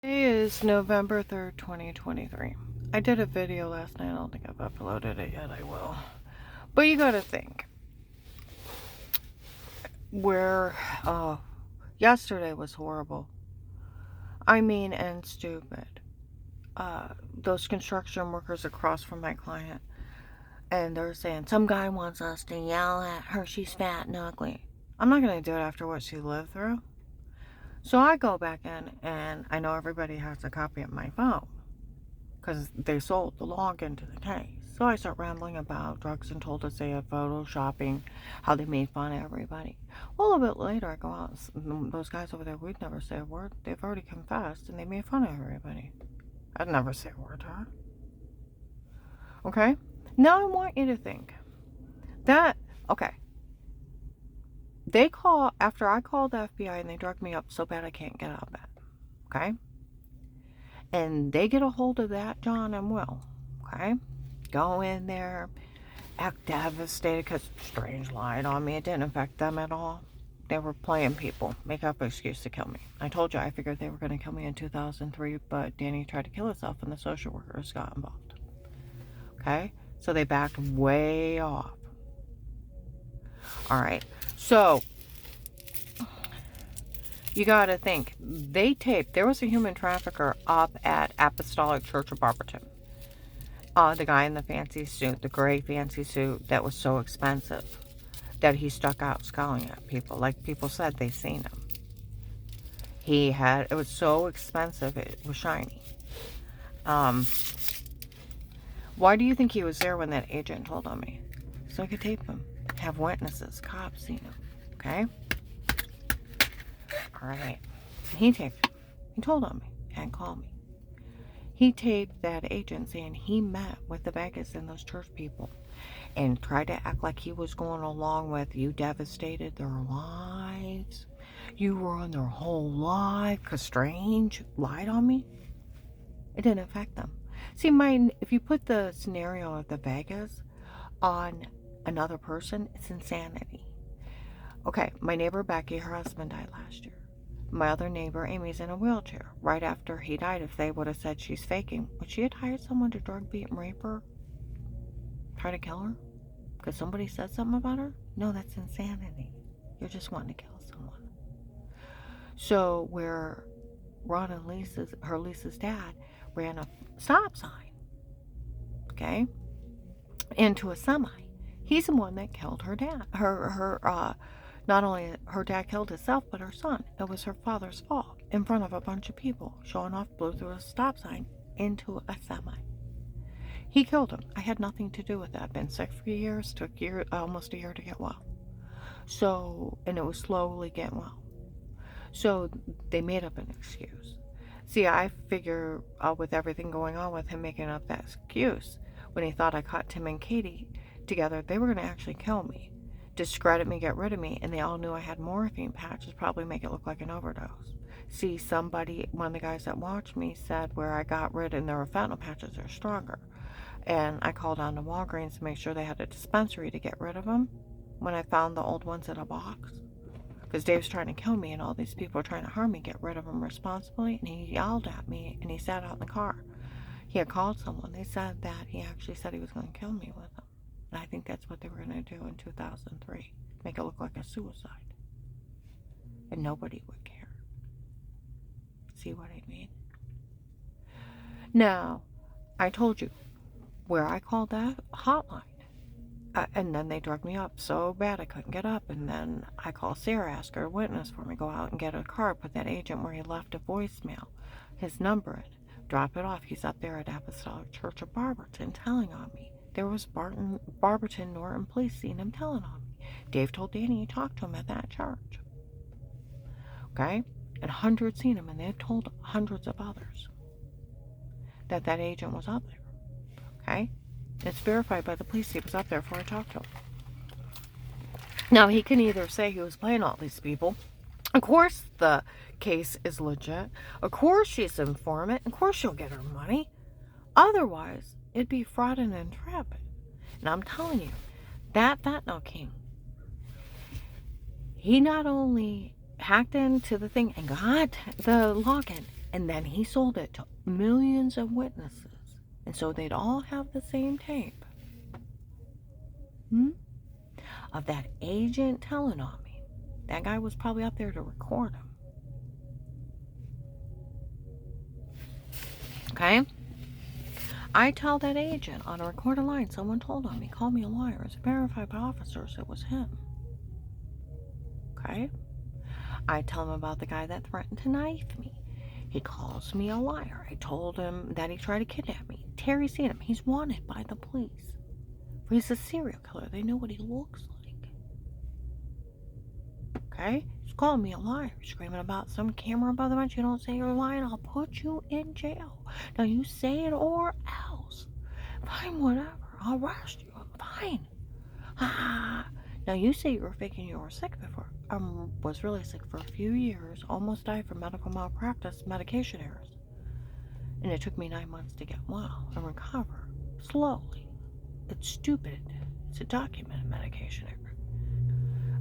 Today is November 3rd, 2023. I did a video last night. I don't think I've uploaded it yet. I will. But you gotta think. Where, yesterday was horrible. I mean, and stupid. Those construction workers across from my client, and they're saying, some guy wants us to yell at her. She's fat and ugly. I'm not gonna do it after what she lived through. So I go back in, and I know everybody has a copy of my phone, because they sold the login to the case. So I start rambling about drugs and told us they had photoshopping, how they made fun of everybody. Well, a bit later, I go out, those guys over there, we'd never say a word. They've already confessed, and they made fun of everybody. I'd never say a word to her. Okay? Now I want you to think that, okay, after I called the FBI and they drugged me up so bad I can't get out of bed. Okay? And they get a hold of that John and Will. Okay? Go in there, act devastated because Strange lied on me. It didn't affect them at all. They were playing people, make up an excuse to kill me. I told you I figured they were going to kill me in 2003, but Danny tried to kill herself and the social workers got involved. Okay? So they backed way off. All right. So you got to think, there was a human trafficker up at Apostolic Church of Barberton. The guy in the fancy suit, the gray fancy suit that was so expensive that he stuck out scowling at people. Like people said, they seen him. It was so expensive, it was shiny. Why do you think he was there when that agent told on me? So I could tape him, have witnesses, cops seen him, okay? All right. He taped him. He told on me and called me. He taped that agent saying he met with the Vegas and those church people and tried to act like he was going along with, you devastated their lives. You ruined their whole life because Strange lied on me. It didn't affect them. See, if you put the scenario of the Vegas on another person, it's insanity. Okay, my neighbor Becky, her husband died last year. My other neighbor, Amy's in a wheelchair. Right after he died, if they would have said she's faking, would she have hired someone to drug, beat, and rape her? Try to kill her? Because somebody said something about her? No, that's insanity. You're just wanting to kill someone. So where Ron and Lisa's dad ran a stop sign, okay, into a semi. He's the one that killed her dad. Not only her dad killed himself, but her son. It was her father's fault. In front of a bunch of people, showing off, blew through a stop sign into a semi. He killed him. I had nothing to do with that. I've been sick for years. Took almost a year to get well. So, and it was slowly getting well. So they made up an excuse. See, I figure with everything going on with him making up that excuse, when he thought I caught Tim and Katie together, they were going to actually kill me, discredit me, get rid of me, and they all knew I had morphine patches, probably make it look like an overdose. See, one of the guys that watched me said where I got rid and there were fentanyl patches, they're stronger. And I called on to Walgreens to make sure they had a dispensary to get rid of them when I found the old ones in a box. Because Dave's trying to kill me and all these people are trying to harm me, get rid of them responsibly. And he yelled at me and he sat out in the car. He had called someone. They said that he actually said he was going to kill me with them. And I think that's what they were going to do in 2003. Make it look like a suicide. And nobody would care. See what I mean? Now, I told you where I called that hotline. And then they drugged me up so bad I couldn't get up. And then I called Sarah, ask her to witness for me, go out and get a card, put that agent where he left a voicemail, his number in, drop it off. He's up there at Apostolic Church of Barberton telling on me. There was Barberton Norton police seeing him telling on me. Dave told Danny he talked to him at that church. Okay? And hundreds seen him, and they had told hundreds of others that agent was up there. Okay? It's verified by the police he was up there before I talked to him. Now, he can either say he was playing all these people. Of course, the case is legit. Of course, she's an informant. Of course, she'll get her money. Otherwise, it'd be fraud and entrapment. And I'm telling you, that fentanyl king, he not only hacked into the thing and got the login, And then he sold it to millions of witnesses. And so they'd all have the same tape. Of that agent telling on me. That guy was probably up there to record him. Okay? I tell that agent on a recorded line, someone told on me, called me a liar. It's verified by officers it was him. Okay? I tell him about the guy that threatened to knife me. He calls me a liar. I told him that he tried to kidnap me. Terry's seen him. He's wanted by the police. He's a serial killer. They know what he looks like. Okay? He's calling me a liar. Screaming about some camera above the bench. You don't say you're lying, I'll put you in jail. Now you say it or else. Fine, whatever. I'll arrest you. Fine. Now you say you were faking you were sick before. I was really sick for a few years. Almost died from medical malpractice, medication errors. And it took me 9 months to get well and recover. Slowly. It's stupid. It's a documented medication error.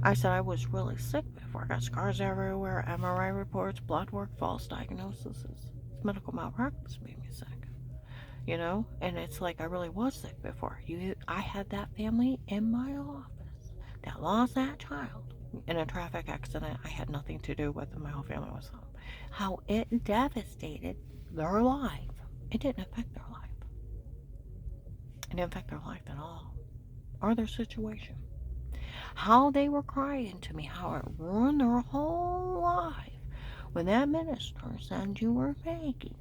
I said I was really sick before. I got scars everywhere, MRI reports, blood work, false diagnoses. Medical malpractice made me sick. You know? And it's like I really was sick before. I had that family in my office that lost that child in a traffic accident I had nothing to do with, and my whole family was home. How it devastated their life. It didn't affect their life. It didn't affect their life at all. Or their situation. How they were crying to me, how it ruined their whole life. When that minister said you were faking,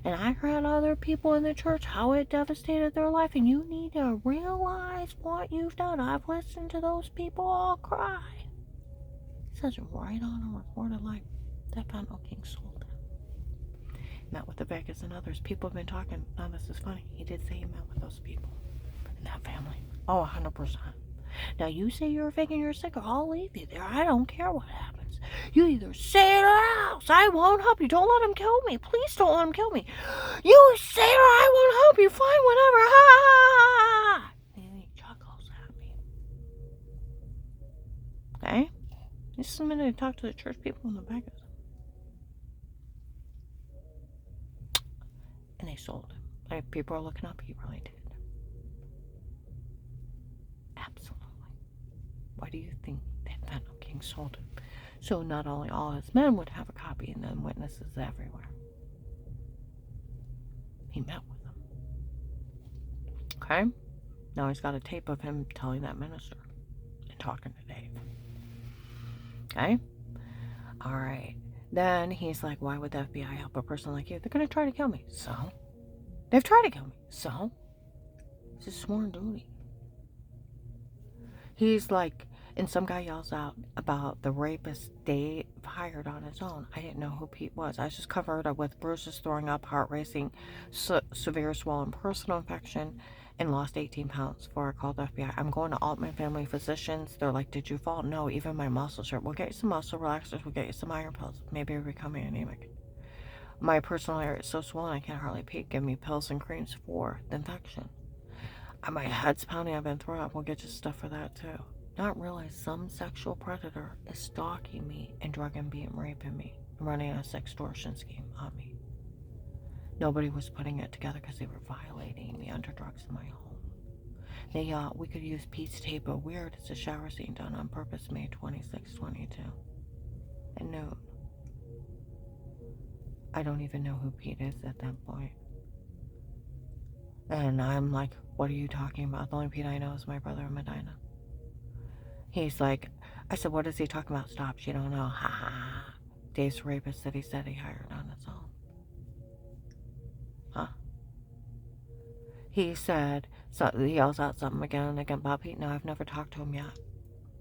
and I heard other people in the church, how it devastated their life, and you need to realize what you've done. I've listened to those people all cry. He says right on a recorded line, that Fentanyl King sold it. Met with the Vegas and others. People have been talking. Now this is funny. He did say he met with those people in that family. Oh, 100%. Now you say you're faking you're sick, or I'll leave you there. I don't care what happens. You either say it or else. I won't help you. Don't let him kill me. Please don't let him kill me. You say it or I won't help you. Fine, whatever. Ha ha ha. And he chuckles at me. Okay? Just a minute to talk to the church people in the back of them. And they sold him. Like, people are looking up. He really did. Absolutely. Why do you think that Fentanyl King sold it? So not only all his men would have a copy, and then witnesses everywhere. He met with them. Okay? Now he's got a tape of him telling that minister and talking to Dave. Okay? Alright. Then he's like, why would the FBI help a person like you? They're going to try to kill me. So? They've tried to kill me. So? It's a sworn duty. He's like, and some guy yells out about the rapist Dave hired on his own. I didn't know who Pete was. I was just covered up with bruises, throwing up, heart racing, severe swollen personal infection, and lost 18 pounds before I called the FBI. I'm going to Altman Family Physicians. They're like, did you fall? No, even my muscles hurt. We'll get you some muscle relaxers. We'll get you some iron pills. Maybe you're becoming anemic. My personal area is so swollen I can't hardly pee. Give me pills and creams for the infection. My head's pounding. I've been throwing up. We'll get you stuff for that too. Not realize some sexual predator is stalking me and drugging me and raping me, running a sextortion scheme on me. Nobody was putting it together because they were violating me under drugs in my home. We could use Pete's tape, but weird. It's a shower scene done on purpose, May 26, 22. At noon. I don't even know who Pete is at that point. And I'm like, what are you talking about? The only Pete I know is my brother in Medina. He's like, I said, what is he talking about? Stop, you don't know. Ha ha. Dave's rapist that he said he hired on his own. Huh? He said, so he yells out something again and again about Pete. No, I've never talked to him yet.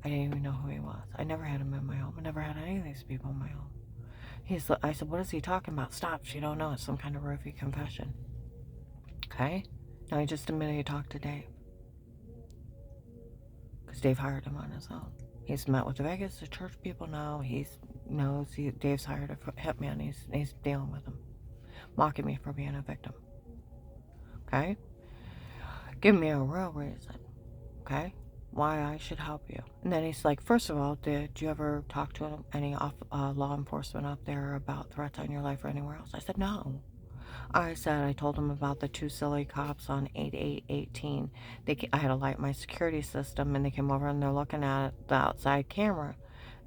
I didn't even know who he was. I never had him in my home. I never had any of these people in my home. I said, what is he talking about? Stop, you don't know. It's some kind of roofie confession. Okay? Now he just admitted he talked to Dave. Because Dave hired him on his own. He's met with the Vegas, the church people now. He knows Dave's hired a hitman. He's dealing with him. Mocking me for being a victim. Okay? Give me a real reason. Okay? why I should help you. And then he's like, first of all, did you ever talk to any law enforcement up there about threats on your life or anywhere else? I said, no. I said, I told him about the two silly cops on 8818. I had to light my security system, and they came over and they're looking at the outside camera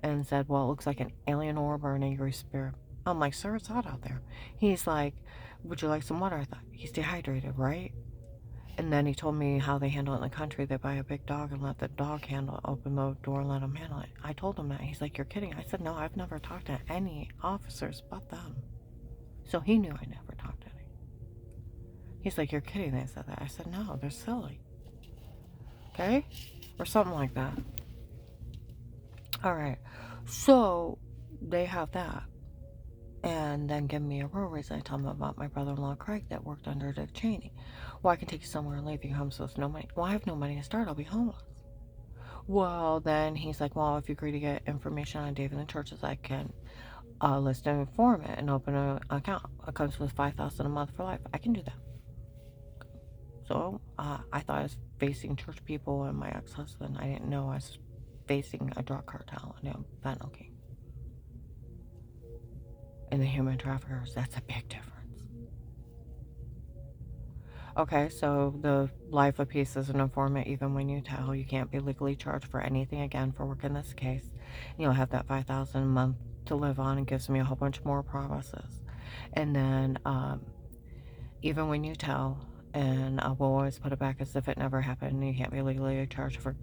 and said, well, it looks like an alien orb or an angry spirit. I'm like, sir, it's hot out there. He's like, would you like some water? I thought, he's dehydrated, right? And then he told me how they handle it in the country. They buy a big dog and let the dog open the door and let him handle it. I told him that. He's like, you're kidding. I said, no, I've never talked to any officers but them. So he knew I never talked to any. He's like, you're kidding. They said that. I said, no, they're silly. Okay? Or something like that. All right. So they have that. And then give me a real reason. I tell them about my brother-in-law Craig that worked under Dick Cheney. Well, I can take you somewhere and leave you homeless with no money. Well, I have no money to start. I'll be homeless. Well, then he's like, well, if you agree to get information on David and churches, I can list an informant and open an account. It comes with $5,000 a month for life. I can do that. So I thought I was facing church people and my ex-husband. I didn't know I was facing a drug cartel and a fentanyl king. And the human traffickers, that's a big difference. Okay, so the life of peace is an informant. Even when you tell, you can't be legally charged for anything again for working this case. You'll have that $5,000 a month to live on. It gives me a whole bunch more promises. And then even when you tell, and we'll always put it back as if it never happened. You can't be legally charged for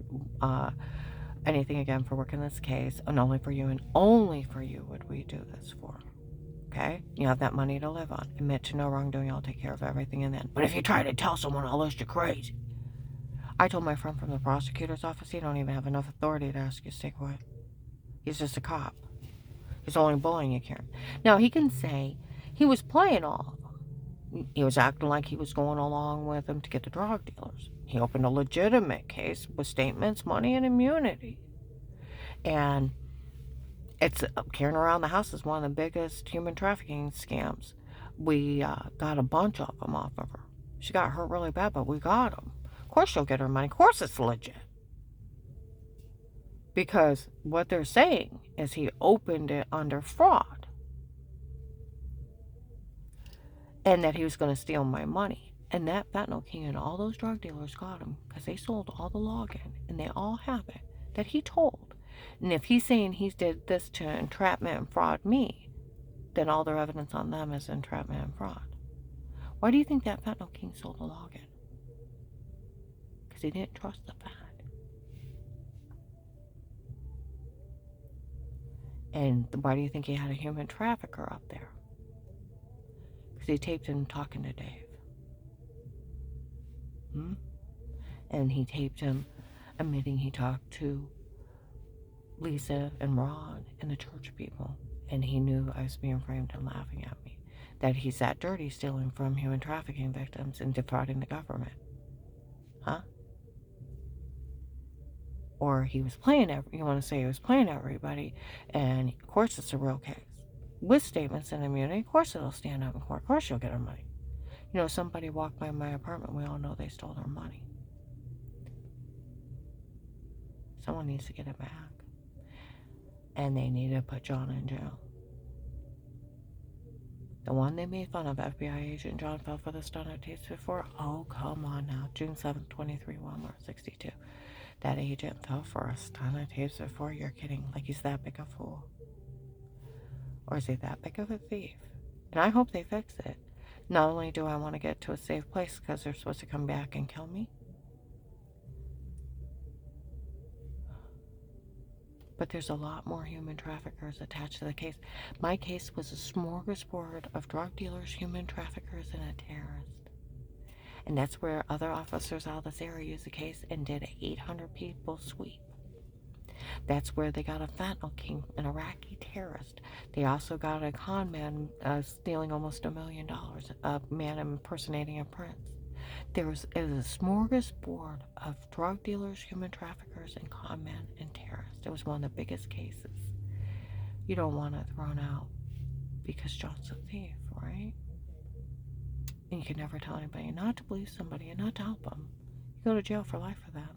anything again for working this case, and only for you would we do this for. Okay? You have that money to live on. Admit to no wrongdoing. I'll take care of everything and then. But if you try to tell someone, I'll list you crazy. I told my friend from the prosecutor's office he don't even have enough authority to ask you to stay quiet. He's just a cop. He's only bullying you, Karen. Now, he can say he was playing all of them. He was acting like he was going along with them to get the drug dealers. He opened a legitimate case with statements, money, and immunity. And it's carrying around the house is one of the biggest human trafficking scams. We got a bunch of them off of her. She got hurt really bad, but we got them. Of course she'll get her money. Of course it's legit. Because what they're saying is he opened it under fraud. And that he was going to steal my money. And that fentanyl king and all those drug dealers got him because they sold all the login. And they all have it that he told. And if he's saying he did this to entrapment and fraud me, then all their evidence on them is entrapment and fraud. Why do you think that fentanyl king sold the login? Because he didn't trust the fact. And why do you think he had a human trafficker up there? Because he taped him talking to Dave. And he taped him admitting he talked to Lisa and Ron and the church people. And he knew I was being framed and laughing at me. That he's that dirty, stealing from human trafficking victims and defrauding the government. Huh? Or he was playing you want to say he was playing everybody, and of course it's a real case. With statements and immunity, of course it'll stand up in court. Of course you'll get her money. You know, somebody walked by my apartment, we all know they stole their money. Someone needs to get it back. And they need to put John in jail. The one they made fun of, FBI agent John, fell for the stunner tapes before. Oh, come on now. June 7th, 23, Walmart 62. That agent fell for a stunner tapes before. You're kidding. Like he's that big a fool. Or is he that big of a thief? And I hope they fix it. Not only do I want to get to a safe place because they're supposed to come back and kill me, but there's a lot more human traffickers attached to the case. My case was a smorgasbord of drug dealers, human traffickers, and a terrorist. And that's where other officers out of this area used the case and did an 800 people sweep. That's where they got a fentanyl king, an Iraqi terrorist. They also got a con man stealing almost $1 million, a man impersonating a prince. It was a smorgasbord of drug dealers, human traffickers, and con men and terrorists. It was one of the biggest cases. You don't want it thrown out because John's a thief, right? And you can never tell anybody not to believe somebody and not to help them. You go to jail for life for that.